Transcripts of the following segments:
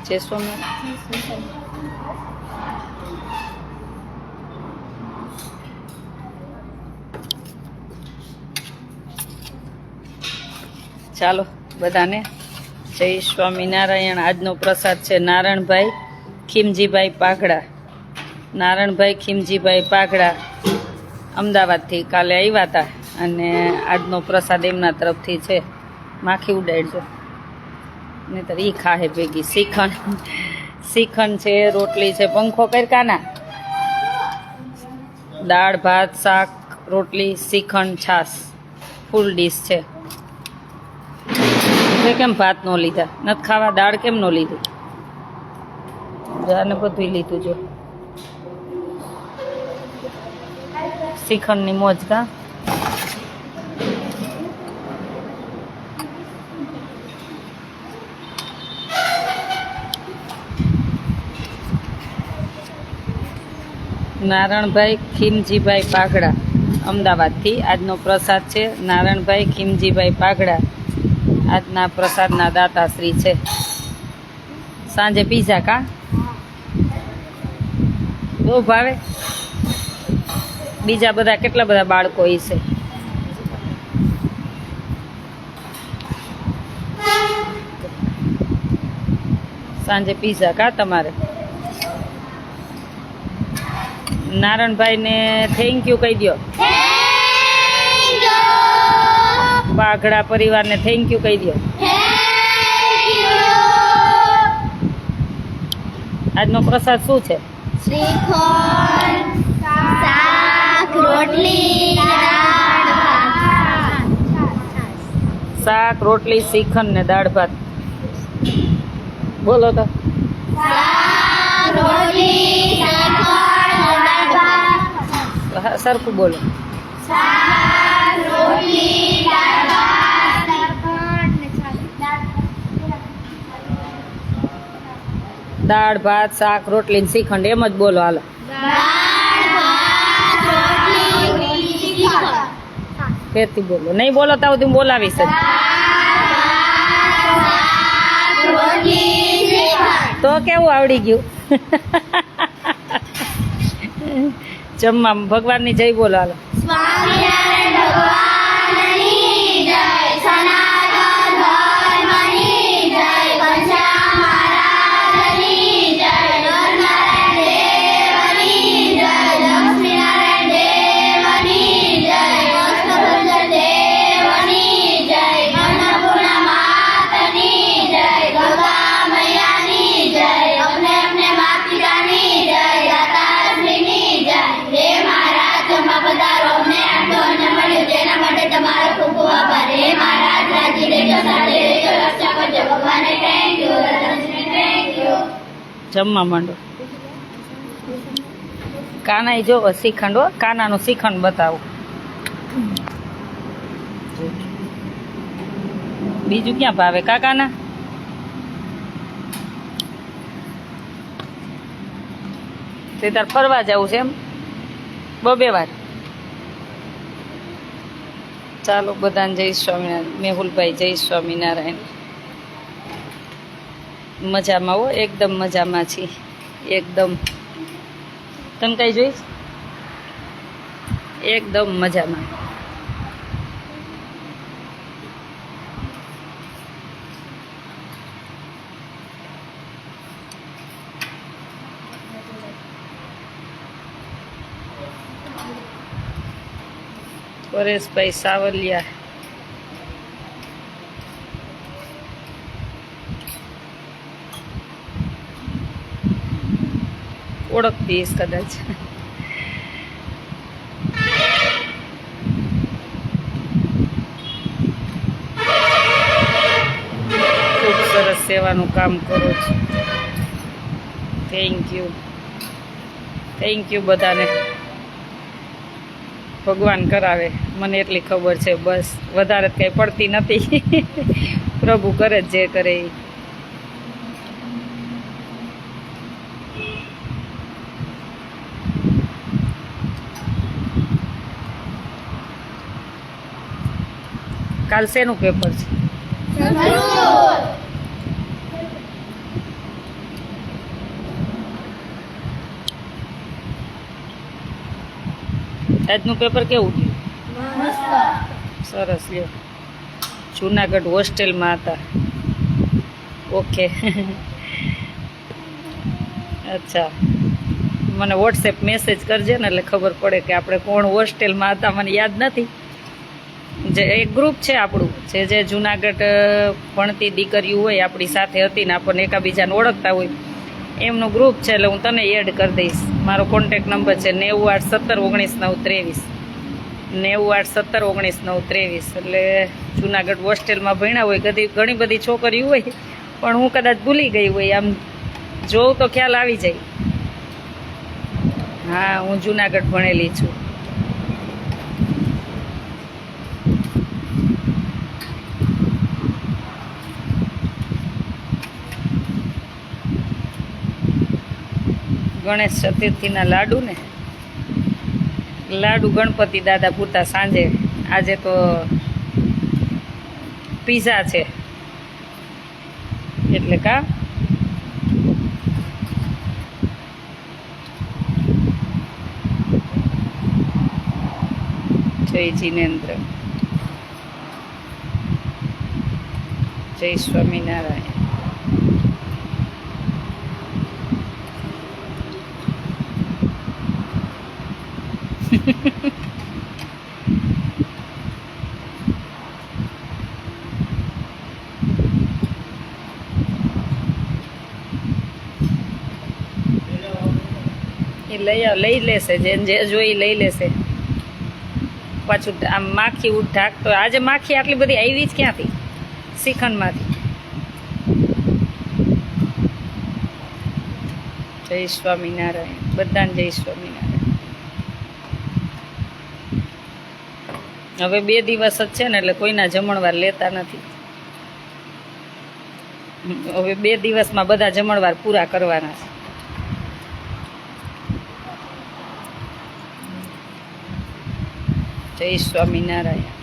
જય સ્વામિનારાયણ. ચાલો બધાને જય સ્વામિનારાયણ. આજનો પ્રસાદ છે નારણભાઈ ખીમજીભાઈ પાઘડા. નારણભાઈ ખીમજીભાઈ પાઘડા અમદાવાદથી કાલે આવ્યા હતા અને આજનો પ્રસાદ એમના તરફથી છે. માખી ઉડાડજો નહીતર ઈ ખાહે ભેગી. શ્રીખંડ છે, રોટલી છે, પંખો કરકાના, દાળ ભાત શાક રોટલી શ્રીખંડ છાશ ફૂલ ડીશ છે. કેમ ભાત નો લીધા? નથી ખાવા? દાળ કેમ નો લીધી? જાને બધું લીધું જો. શ્રીખંડની મોજ કા. નારણભાઈ ખીમજીભાઈ પાઘડા અમદાવાદથી આજનો પ્રસાદ છે. નારણભાઈ ખીમજીભાઈ પાઘડા આજના પ્રસાદના દાતાશ્રી છે. સાંજે પીઝા કા બહુ ભાવે. બીજા બધા કેટલા બધા બાળકો છે. સાંજે પીઝા કા તમારે. નારણભાઈને થેન્ક યુ કહી દો. પાઘડા પરિવારને થેન્ક યુ કહી દો. આજનો પ્રસાદ શું છે? શ્રીખંડ, શાક, રોટલી, દાળ ભાત. શાક રોટલી શ્રીખંડ ને દાળ ભાત. બોલો તો. શાક, રોટલી, શ્રીખંડ, દાળ ભાત. સરખું બોલો. શાક, રોટલી, દાળ ભાત. દાળ ભાત શાક રોટલી ને શ્રીખંડ એમ જ બોલો. હાલો. દાળ ભાત, રોટલી, શ્રીખંડ. ફેરથી બોલો. નહીં બોલો તો હું બોલાવીશ જ. તો કેવું આવડી ગયું? જમવા ભગવાનની જય બોલો. હાલો. સ્વામિનારાયણ ભગવાનની જય. સનાતન ધર્મની જય. ઘનશ્યામ મહારાજની જય. નરનારાયણ દેવની જય. લક્ષ્મીનારાયણ દેવની જય. કૃષ્ણભંજન દેવની જય. અન્નપૂર્ણા માતની જય. ગંગા મૈયાની જય. અપને અપને માતા પિતાની જય. દાતાશ્રીની જય. હે મહારાજ જમવા પધારો. અમને આટલો અન્ન મળ્યું તેના માટે તમારો ખૂબ ખૂબ આભાર. હે મહારાજ રાજી રહેજો, સાથે રહેજો, રક્ષા કરજો. ભગવાને thank you. Ratanshri thank you. જમવા માંડો. કાના જો શ્રીખંડ હો. કાનાનું શ્રીખંડ બતાવો. બીજું ક્યાં ભાવે કાકાના? તે તાર ફરવા જવું છે એમ? બે વાર. ચાલો બધાને જય સ્વામિનારાયણ. મેહુલભાઈ જય સ્વામિનારાયણ. મજામાં હો, એકદમ મજામાં છીએ. એકદમ. તને કઈ જોઈશ? એકદમ મજામાં. પરેશભાઈ સાવલિયા. ઓળખતીશ કદાચ. ખૂબ સરસ સેવાનું કામ કરો છો. Thank you. થેન્ક યુ બધાને. ભગવાન કરાવે, મને એટલી ખબર છે. બસ વધારે કંઈ પડતી નથી. પ્રભુ કરે જે કરે એ. કાલ શેનું પેપર છે? આજનું પેપર કેવું ગયું? મસ્ત. સરસ લ્યો. જુનાગઢ હોસ્ટેલમાં હતા. ઓકે. અચ્છા, મને વોટ્સએપ મેસેજ કરજે ને એટલે ખબર પડે કે આપણે કોણ હોસ્ટેલમાં હતા. મને યાદ નથી. જે એક ગ્રુપ છે આપણું, જે જુનાગઢ ભણતી દીકરીઓ હોય આપણી સાથે હતી ને આપણને એકાબીજાને ઓળખતા હોય એમનું ગ્રુપ છે. એટલે હું તને એડ કરી દઈશ. મારો કોન્ટેક્ટ નંબર છે 981719 923 એટલે જુનાગઢ હોસ્ટેલમાં ભણ્યા હોય ઘણી બધી છોકરીઓ હોય પણ હું કદાચ ભૂલી ગઈ હોય. આમ જોઉં તો ખ્યાલ આવી જાય. હા, હું જુનાગઢ ભણેલી છું. ગણેશ ચતુર્થીના લાડુ ને લાડુ ગણપતિ દાદા પૂરતા સાંજે. આજે તો પીઝા છે એટલે કા જય જીનેન્દ્ર, જય સ્વામિનારાયણ. એ લઈ લેશે, જેને જે જોઈ લઈ લેશે. પાછું આમ માખી ઢાક તો આજે માખી આટલી બધી આવી જ ક્યાંથી? શ્રીખંડમાંથી. જય સ્વામિનારાયણ, બધાને જય સ્વામિનારાયણ. હવે 2 દિવસ જ છે ને એટલે કોઈના જમણવાર લેતા નથી. હવે 2 દિવસમાં બધા જમણવાર પૂરા કરવાના છે. જય સ્વામિનારાયણ.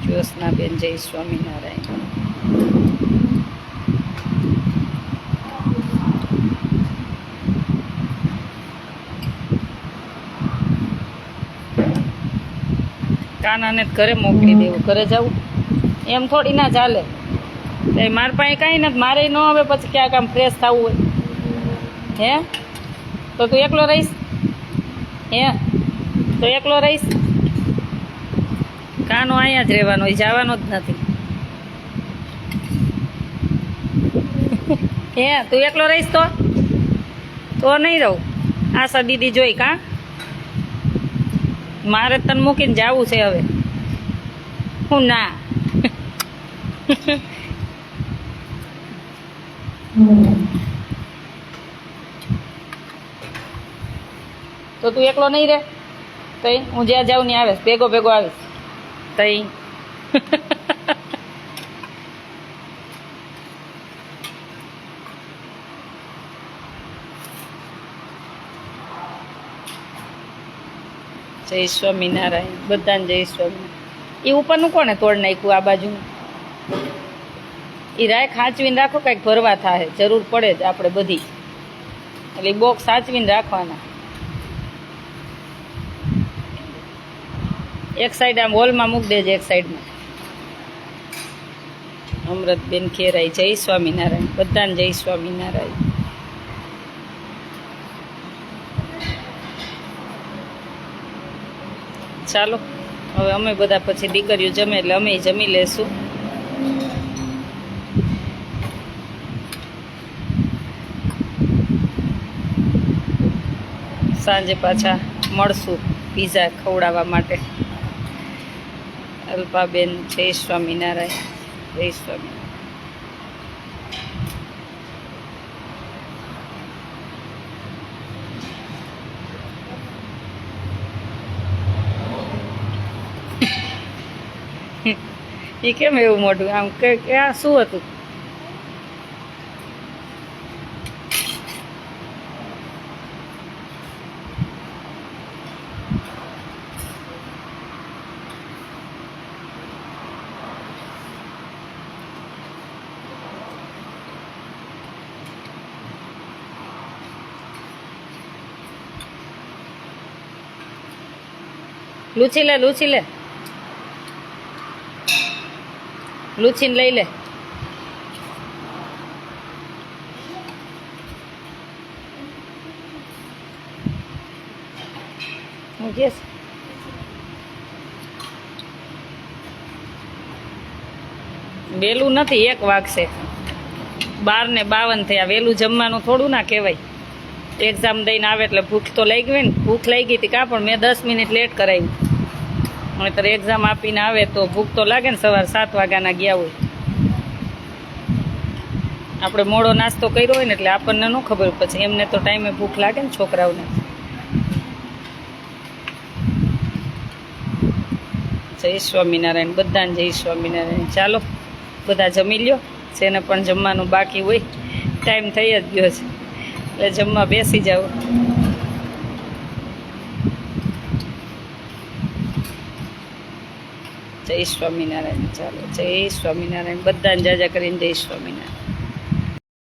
જ્યોત્સનાબેન, જય સ્વામિનારાયણ. કાનાને ઘરે મોકલી દેવું. ઘરે જવું એમ થોડી ના ચાલે. મારા પાસે કાંઈ નથી, મારે ન આવે પછી ક્યાંક આમ ફ્રેશ થવું હોય. હે તો તું એકલો રહીશ? હે તો એકલો રહીશ? કાનો અહીંયા જ રહેવાનો, એ જવાનો જ નથી. હે તું એકલો રહીશ તો નહીં રહું. આશા દીદી જોઈ કા મારે તને મૂકીને જવું છે હવે. હું ના તો તું એકલો નહીં રહે? તઈ હું જ્યાં જાઉં ને આવીશ, ભેગો આવીશ. તઈ જય સ્વામિનારાયણ, બધાને જય સ્વામિનારાયણ. એ ઉપરનું કોને તોડ નાખ્યું? આ બાજુ એ રાખ સાચવીને રાખો, કંઈક ભરવા થાય, જરૂર પડે જ આપણે બધી. એટલે એ બોક્સ સાચવીને રાખવાના. એક સાઈડ આમ હોલમાં મૂકી દેજે, એક સાઈડમાં. અમૃતબેન ખેરાઈ, જય સ્વામિનારાયણ, બધાને જય સ્વામિનારાયણ. ચાલો હવે અમે બધા પછી દીકરીઓ જમે એટલે અમે જમી લેશું. સાંજે પાછા મળશું પીઝા ખવડાવવા માટે. અલ્પાબેન, જય સ્વામિનારાયણ, જય સ્વામિનારાયણ. એ કેમ એવું મોઢું આમ કે આ શું હતું? લૂછી લે લૂછીને લઈ લે. હું કેસ વેલું નથી, 1 વાગશે. 12:52 થયા. વેલું જમવાનું થોડું ના કહેવાય. એક્ઝામ દઈને આવે એટલે ભૂખ તો લાગી હોય ને. ભૂખ લાગી હતી કાં, પણ મેં 10 મિનિટ લેટ કરાવી. નહીંતર એક્ઝામ આપીને આવે તો ભૂખ તો લાગે ને. સવાર 7 વાગ્યાના ગયા હોય. આપણે મોડો નાસ્તો કર્યો હોય ને એટલે આપણને ન ખબર. પછી એમને તો ટાઈમે ભૂખ લાગે ને છોકરાઓને. જય સ્વામિનારાયણ. બધાને જય સ્વામિનારાયણ. ચાલો બધા જમી લ્યો. જેને પણ જમવાનું બાકી હોય, ટાઈમ થઈ જ ગયો છે એટલે જમવા બેસી જાવ. જય સ્વામિનારાયણ. ચાલો જય સ્વામિનારાયણ. બધાને જાજા કરીને જય સ્વામિનારાયણ.